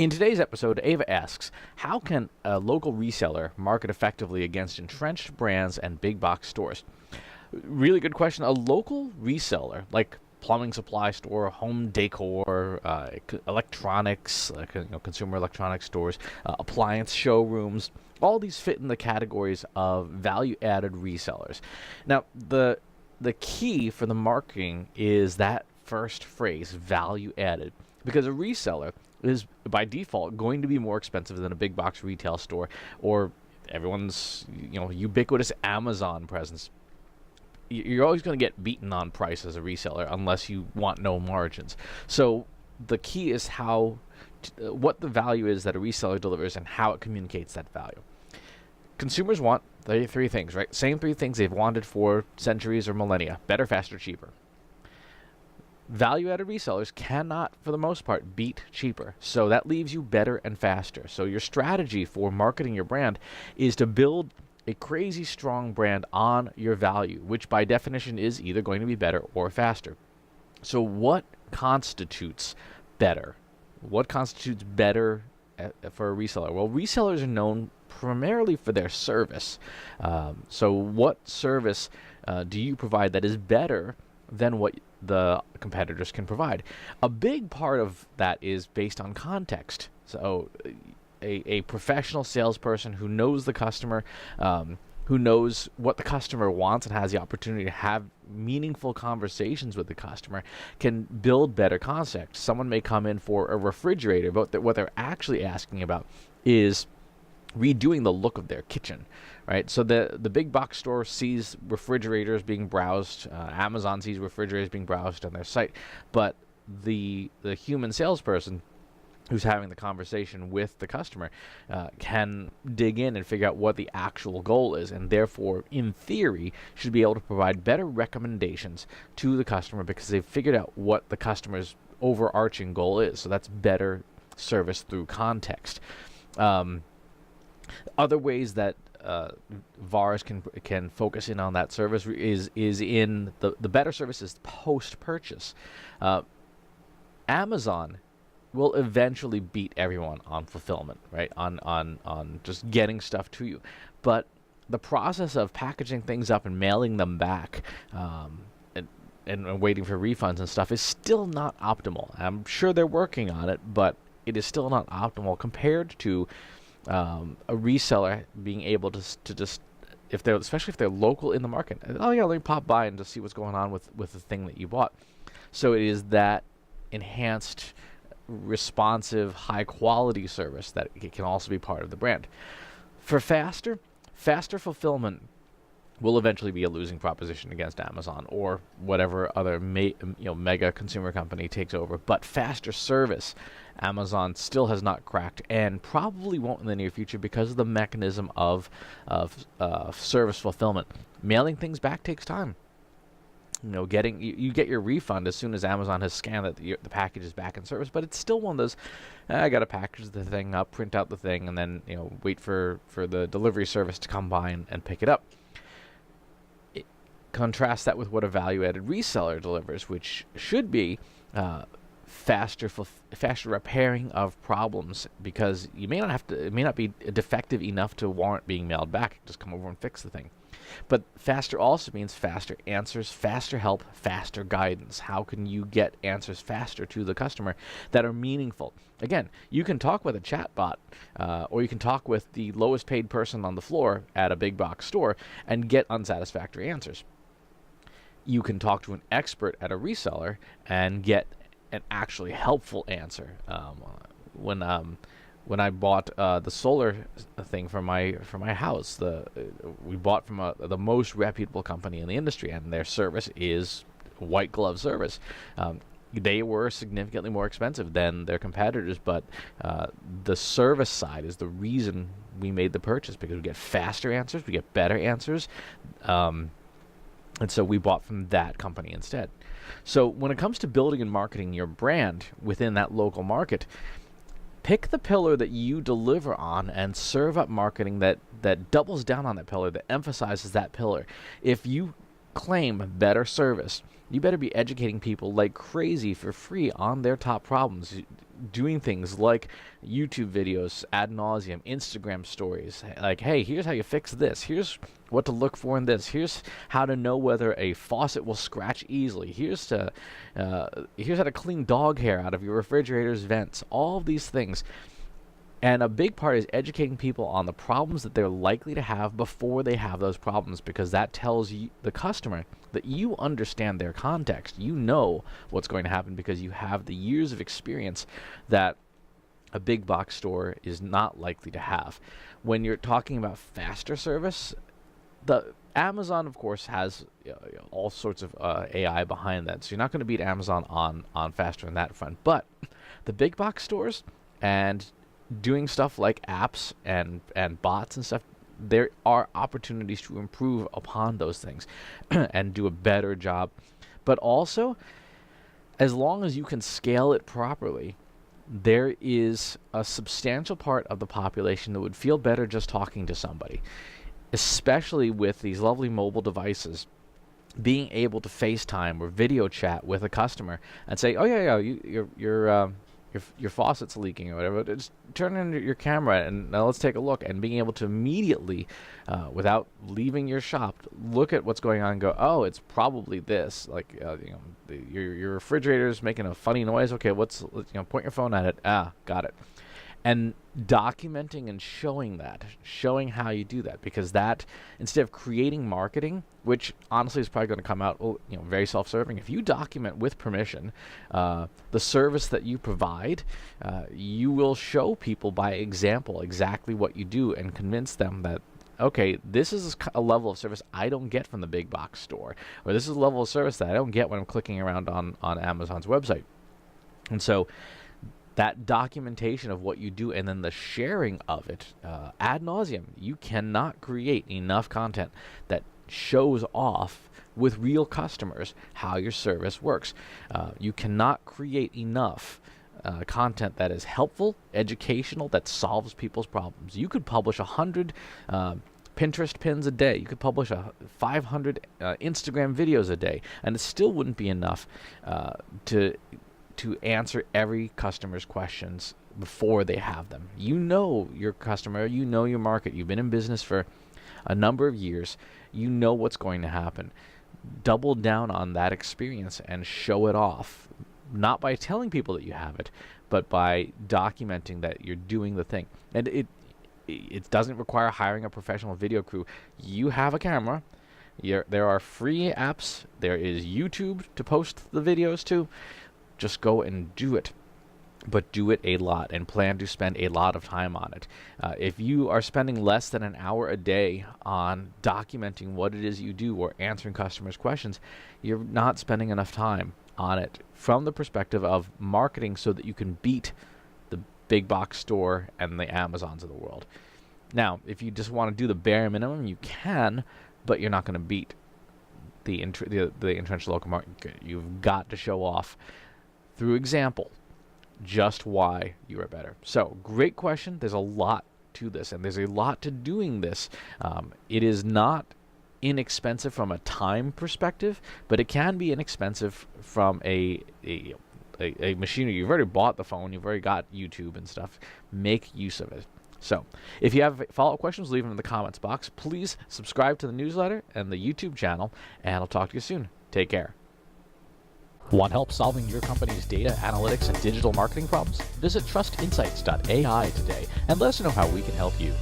In today's episode, Ava asks, how can a local reseller market effectively against entrenched brands and big box stores? Really good question. A local reseller, like plumbing supply store, home decor, electronics, consumer electronics stores, appliance showrooms, all these fit in the categories of value-added resellers. Now, the key for the marketing is that first phrase, value-added, because a reseller is by default going to be more expensive than a big box retail store or everyone's ubiquitous Amazon presence. You're always going to get beaten on price as a reseller unless you want no margins. So the key is what the value is that a reseller delivers and how it communicates that value. Consumers want the three things, right? Same three things they've wanted for centuries or millennia: better, faster, cheaper. Value-added resellers cannot, for the most part, beat cheaper. So that leaves you better and faster. So your strategy for marketing your brand is to build a crazy strong brand on your value, which by definition is either going to be better or faster. So what constitutes better? What constitutes better for a reseller? Well, resellers are known primarily for their service. So what service do you provide that is better than what the competitors can provide? A big part of that is based on context. So a professional salesperson who knows the customer, who knows what the customer wants and has the opportunity to have meaningful conversations with the customer, can build better context. Someone may come in for a refrigerator, but what they're actually asking about is redoing the look of their kitchen, right? So the big box store sees refrigerators being browsed, Amazon sees refrigerators being browsed on their site, but the human salesperson who's having the conversation with the customer can dig in and figure out what the actual goal is, and therefore, in theory, should be able to provide better recommendations to the customer because they've figured out what the customer's overarching goal is. So that's better service through context. Other ways that VARs can focus in on that service is in the better service is post-purchase. Amazon will eventually beat everyone on fulfillment, right? On just getting stuff to you. But the process of packaging things up and mailing them back and waiting for refunds and stuff is still not optimal. I'm sure they're working on it, but it is still not optimal compared to a reseller being able to just, especially if they're local in the market. Oh yeah, let me pop by and just see what's going on with the thing that you bought. So it is that enhanced, responsive, high quality service that it can also be part of the brand. For faster fulfillment will eventually be a losing proposition against Amazon or whatever other mega consumer company takes over. But faster service, Amazon still has not cracked and probably won't in the near future because of the mechanism of service fulfillment. Mailing things back takes time. You get your refund as soon as Amazon has scanned that the package is back in service, but it's still one of those, I got to package the thing up, print out the thing, and then wait for the delivery service to come by and pick it up. Contrast that with what a value-added reseller delivers, which should be faster repairing of problems, because it may not be defective enough to warrant being mailed back. Just come over and fix the thing. But faster also means faster answers, faster help, faster guidance. How can you get answers faster to the customer that are meaningful? Again, you can talk with a chatbot, or you can talk with the lowest paid person on the floor at a big box store and get unsatisfactory answers. You can talk to an expert at a reseller and get an actually helpful answer. When I bought the solar thing for my house, we bought from the most reputable company in the industry, and their service is white glove service. They were significantly more expensive than their competitors, but the service side is the reason we made the purchase, because we get faster answers, we get better answers, and so we bought from that company instead. So when it comes to building and marketing your brand within that local market, pick the pillar that you deliver on and serve up marketing that doubles down on that pillar, that emphasizes that pillar. If you claim better service, you better be educating people like crazy for free on their top problems, doing things like YouTube videos ad nauseum, Instagram stories, like, hey, here's how you fix this, here's what to look for in this, here's how to know whether a faucet will scratch easily, here's how to clean dog hair out of your refrigerator's vents, all of these things. And a big part is educating people on the problems that they're likely to have before they have those problems, because that tells you, the customer, that you understand their context. You know what's going to happen because you have the years of experience that a big box store is not likely to have. When you're talking about faster service, the Amazon, of course, has all sorts of AI behind that. So you're not going to beat Amazon on faster in that front. But the big box stores and doing stuff like apps and bots and stuff, there are opportunities to improve upon those things and do a better job. But also, as long as you can scale it properly, there is a substantial part of the population that would feel better just talking to somebody, especially with these lovely mobile devices. Being able to FaceTime or video chat with a customer and say, oh yeah, your faucet's leaking or whatever, just turn in your camera and now let's take a look. And being able to immediately, without leaving your shop, look at what's going on and go, oh, it's probably this. Like, your refrigerator's making a funny noise. Okay, point your phone at it. Ah, got it. And documenting and showing how you do that, because that, instead of creating marketing, which honestly is probably going to come out very self-serving, if you document with permission the service that you provide, you will show people by example exactly what you do and convince them that, okay, this is a level of service I don't get from the big box store, or this is a level of service that I don't get when I'm clicking around on Amazon's website. And so that documentation of what you do and then the sharing of it ad nauseum, you cannot create enough content that shows off with real customers how your service works. You cannot create enough content that is helpful, educational, that solves people's problems. You could publish 100 Pinterest pins a day. You could publish 500 Instagram videos a day, and it still wouldn't be enough to answer every customer's questions before they have them. You know your customer, you know your market, you've been in business for a number of years, you know what's going to happen. Double down on that experience and show it off, not by telling people that you have it, but by documenting that you're doing the thing. And it doesn't require hiring a professional video crew. You have a camera, there are free apps, there is YouTube to post the videos to. Just go and do it, but do it a lot and plan to spend a lot of time on it. If you are spending less than an hour a day on documenting what it is you do or answering customers' questions, you're not spending enough time on it from the perspective of marketing so that you can beat the big box store and the Amazons of the world. Now, if you just want to do the bare minimum, you can, but you're not going to beat the entrenched local market. You've got to show off through example just why you are better. So, great question. There's a lot to this, and there's a lot to doing this. It is not inexpensive from a time perspective, but it can be inexpensive from a machinery. You've already bought the phone, you've already got YouTube and stuff. Make use of it. So, if you have follow-up questions, leave them in the comments box. Please subscribe to the newsletter and the YouTube channel, and I'll talk to you soon. Take care. Want help solving your company's data, analytics, and digital marketing problems? Visit trustinsights.ai today and let us know how we can help you.